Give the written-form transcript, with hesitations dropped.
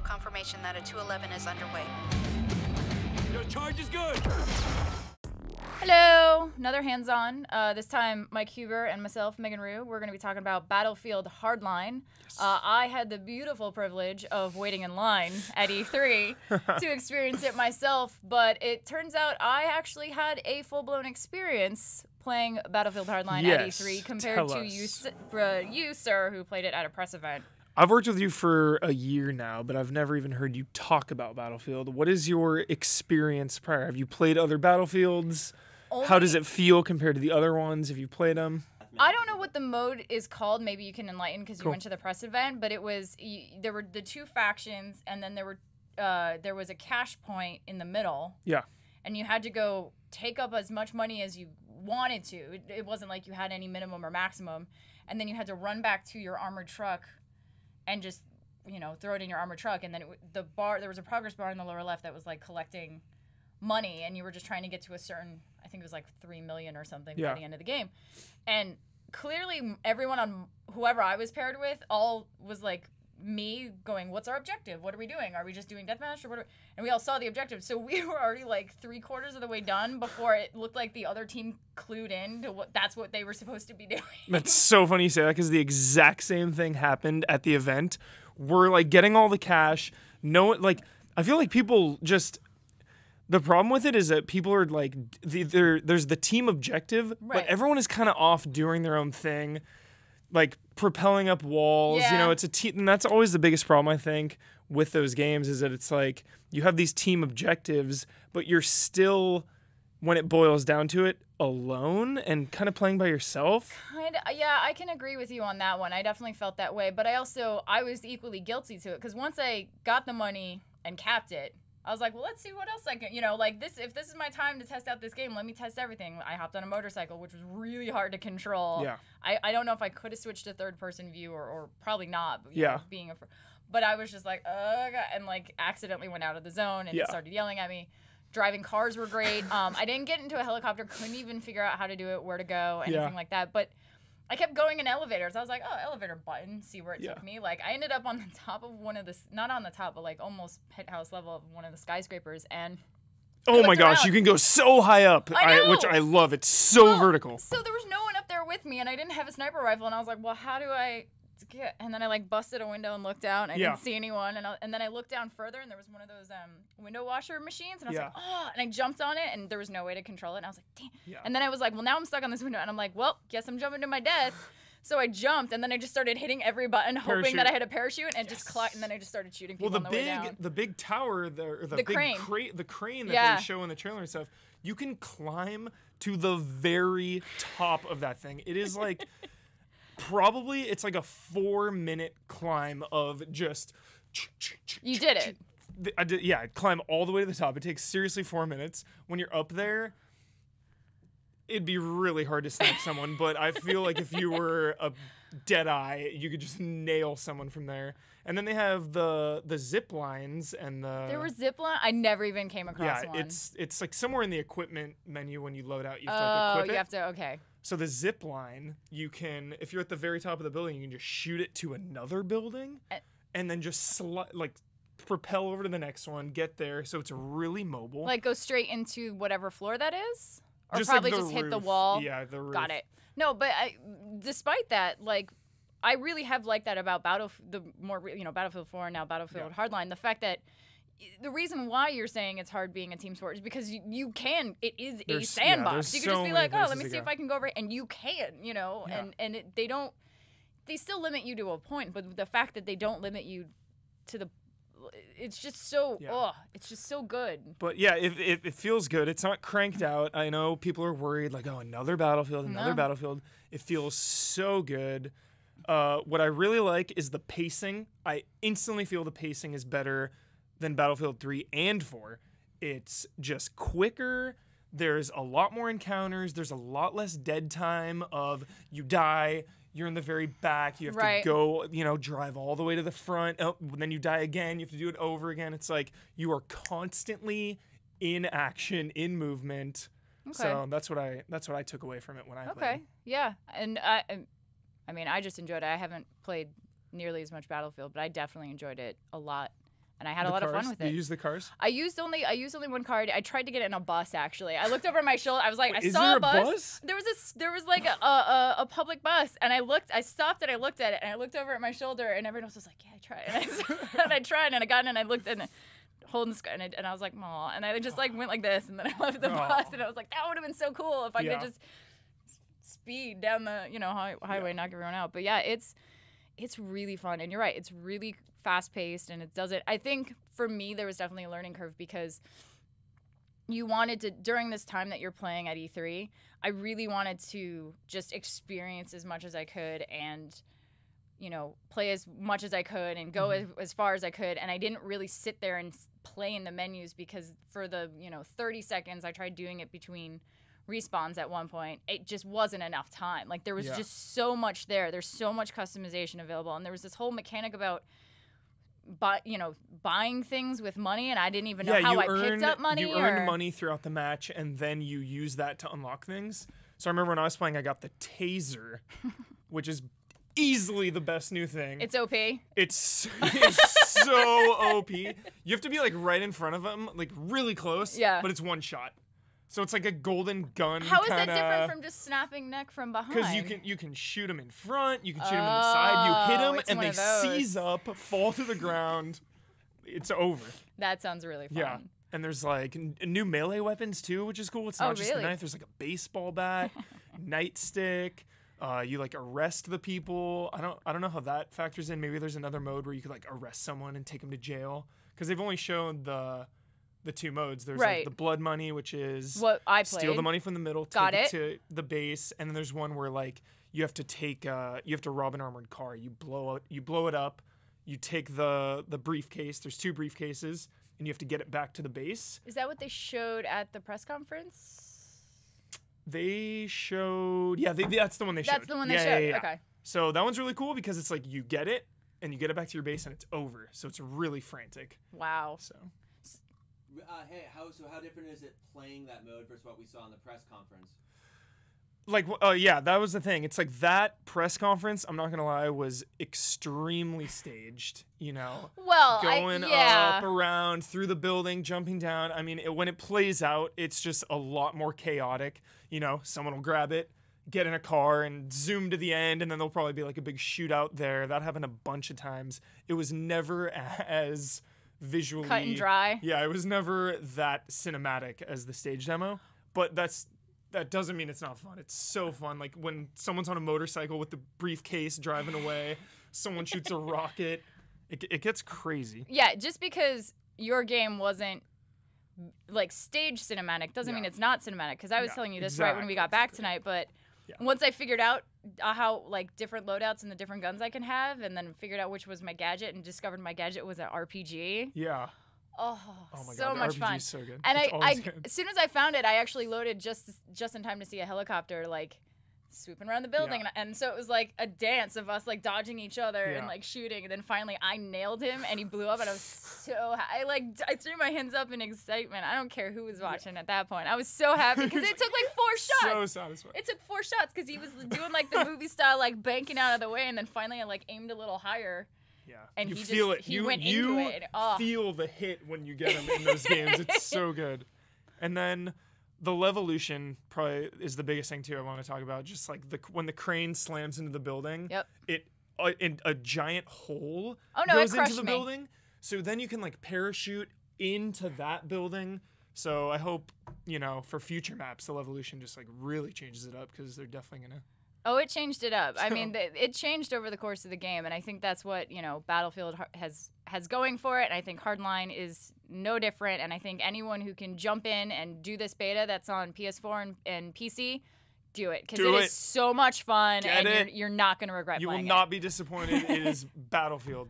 confirmation that a 211 is underway. Your charge is good! Hello! Another hands-on. This time, Mike Huber and myself, Megan Rugh, we're going to be talking about Battlefield Hardline. Yes. I had the beautiful privilege of waiting in line at E3 to experience it myself, but it turns out I actually had a full-blown experience playing Battlefield Hardline at E3 compared to you, sir, who played it at a press event. I've worked with you for a year now, but I've never even heard you talk about Battlefield. What is your experience prior? Have you played other Battlefields? How does it feel compared to the other ones if you played them? I don't know what the mode is called. Maybe you can enlighten because you went to the press event. But it was there were the two factions, and then there was a cash point in the middle. Yeah. And you had to go take up as much money as you wanted to. It wasn't like you had any minimum or maximum. And then you had to run back to your armored truck and just throw it in your armored truck. And then there was a progress bar in the lower left that was like collecting money, and you were just trying to get to a certain, I think it was like 3 million or something by the end of the game. And clearly everyone on whoever I was paired with all was like me going, what's our objective? What are we doing? Are we just doing deathmatch or what? And we all saw the objective. So we were already like 3/4 of the way done before it looked like the other team clued in to that's what they were supposed to be doing. That's so funny you say that because the exact same thing happened at the event. We're like getting all the cash. I feel like people just... The problem with it is that people are like, there's the team objective, but everyone is kind of off doing their own thing, like propelling up walls. Yeah. It's a team, and that's always the biggest problem I think with those games is that it's like you have these team objectives, but you're still, when it boils down to it, alone and kind of playing by yourself. Yeah, I can agree with you on that one. I definitely felt that way, but I was equally guilty to it because once I got the money and capped it, I was like, well, let's see what else I can, if this is my time to test out this game, let me test everything. I hopped on a motorcycle, which was really hard to control. Yeah. I don't know if I could have switched to third-person view or probably not. But I was just like, and like accidentally went out of the zone and it started yelling at me. Driving cars were great. I didn't get into a helicopter, couldn't even figure out how to do it, where to go, anything like that. But I kept going in elevators. I was like, elevator button, see where it took me. Like, I ended up on the top of one of the, not on the top, but like almost penthouse level of one of the skyscrapers. And oh my gosh, you can go so high up, which I love. It's so vertical. So there was no one up there with me, and I didn't have a sniper rifle. And I was like, well, how do I get? And then I like busted a window and looked out, and I didn't see anyone. And then I looked down further, and there was one of those window washer machines, and I was like, oh, and I jumped on it, and there was no way to control it. And I was like, damn. Yeah. And then I was like, well, now I'm stuck on this window, and I'm like, well, guess I'm jumping to my death. So I jumped, and then I just started hitting every button, hoping that I had a parachute, and and then I just started shooting people on the way down. The big tower, the crane that they show in the trailer and stuff, you can climb to the very top of that thing. It is like, probably, it's like a 4-minute climb of just... You did it. I did, yeah, climb all the way to the top. It takes seriously 4 minutes. When you're up there, it'd be really hard to snap someone, but I feel like if you were a Deadeye, you could just nail someone from there. And then they have the zip lines and the... There were zip lines? I never even came across one. Yeah, it's like somewhere in the equipment menu when you load out, you have to like equip it. Oh, you have to, okay. So the zip line, you can, if you're at the very top of the building, you can just shoot it to another building and then just propel over to the next one, get there, so it's really mobile. Like go straight into whatever floor that is? Or just probably like just roof. Hit the wall? Yeah, the roof. Got it. No, but despite that, like, I really have liked that about Battlefield 4 and now Battlefield Hardline. The fact that the reason why you're saying it's hard being a team sport is because it is a sandbox. You can just be like, oh, let me see if I can go over it, and you can, and they still limit you to a point, but the fact that they don't limit you to the, it's just so, it's just so good. But yeah, it feels good. It's not cranked out. I know people are worried, like, oh, another Battlefield. It feels so good. What I really like is the pacing. I instantly feel the pacing is better than Battlefield 3 and 4. It's just quicker. There's a lot more encounters. There's a lot less dead time of you die, you're in the very back, you have to go, drive all the way to the front, then you die again, you have to do it over again. It's like you are constantly in action, in movement. Okay. So that's what I took away from it when I played. Okay, yeah. And I mean, I just enjoyed it. I haven't played nearly as much Battlefield, but I definitely enjoyed it a lot and I had a lot of fun with it. You use the cars? I used only one card. I tried to get it in a bus actually. I looked over my shoulder. I was like, Wait, I is saw there a a bus. bus? There was like a public bus, and I stopped and I looked at it, and I looked over at my shoulder, and everyone else was like, yeah, I tried, and I tried, and I got in, and I looked and holding the sky, and I was like, aw, and I just like went like this, and then I left the bus, and I was like, that would have been so cool if I could just speed down the highway, knock everyone out. But yeah, it's really fun, and you're right, it's really fast paced, and it does it. I think for me there was definitely a learning curve because you wanted to, during this time that you're playing at E3, I really wanted to just experience as much as I could and play as much as I could and go as far as I could, and I didn't really sit there and play in the menus because for the 30 seconds I tried doing it between respawns at one point, it just wasn't enough time. Like there was just so much there. There's so much customization available, and there was this whole mechanic about buying things with money, and I didn't even know how I picked up money. You earned money throughout the match, and then you use that to unlock things. So I remember when I was playing, I got the taser, which is easily the best new thing. It's OP. It's so OP. You have to be like right in front of him, like really close. Yeah. But it's one shot. So it's like a golden gun. How is that different from just snapping neck from behind? Because you can shoot him in front, you can shoot him in the side, you hit him, and they seize up, fall to the ground. It's over. That sounds really fun. Yeah. And there's like new melee weapons too, which is cool. It's not just a knife. There's like a baseball bat, nightstick. You like arrest the people. I don't know how that factors in. Maybe there's another mode where you could like arrest someone and take them to jail. Because they've only shown the two modes. There's like the blood money, which is what I played. Steal the money from the middle, take it to the base, and then there's one where like you have to rob an armored car. You blow it up. You take the briefcase. There's 2 briefcases, and you have to get it back to the base. Is that what they showed at the press conference? They showed, that's the one they showed. That's the one they showed. Yeah. Okay. So that one's really cool because it's like you get it and you get it back to your base and it's over. So it's really frantic. Wow. So. How different is it playing that mode versus what we saw in the press conference? Like, that was the thing. It's like that press conference, I'm not gonna lie, was extremely staged. Well, going up, around, through the building, jumping down. I mean, when it plays out, it's just a lot more chaotic. Someone will grab it, get in a car, and zoom to the end, and then there'll probably be like a big shootout there. That happened a bunch of times. It was never as visually cut and dry. Yeah, it was never that cinematic as the stage demo. But that doesn't mean it's not fun. It's so fun. Like when someone's on a motorcycle with the briefcase driving away, someone shoots a rocket. It gets crazy. Yeah, just because your game wasn't like stage cinematic doesn't mean it's not cinematic. Because I was telling you this right when we got back tonight, but once I figured out how like different loadouts and the different guns I can have, and then figured out which was my gadget, and discovered my gadget was an RPG. Yeah. Oh my so God, much RPG fun. is so good. And good. as soon as I found it, I actually loaded just in time to see a helicopter like swooping around the building, and so it was like a dance of us like dodging each other and like shooting, and then finally I nailed him and he blew up, and I was so I threw my hands up in excitement. I don't care who was watching at that point. I was so happy because it took like 4 shots. So satisfying. It took 4 shots because he was doing like the movie style like banking out of the way, and then finally I like aimed a little higher. Yeah, and you he feel just, it. He went into it. Feel the hit when you get him in those games. It's so good. And then the Levolution probably is the biggest thing too. I want to talk about just like when the crane slams into the building. Yep. It in a giant hole it goes crushed into the me. building. So then you can like parachute into that building. So I hope for future maps the Levolution just like really changes it up because they're definitely gonna. Oh, it changed it up. I mean, it changed over the course of the game, and I think that's what Battlefield has going for it. And I think Hardline is no different. And I think anyone who can jump in and do this beta that's on PS4 and PC, do it because it is so much fun, and you're not going to regret You playing will not be disappointed. It is Battlefield.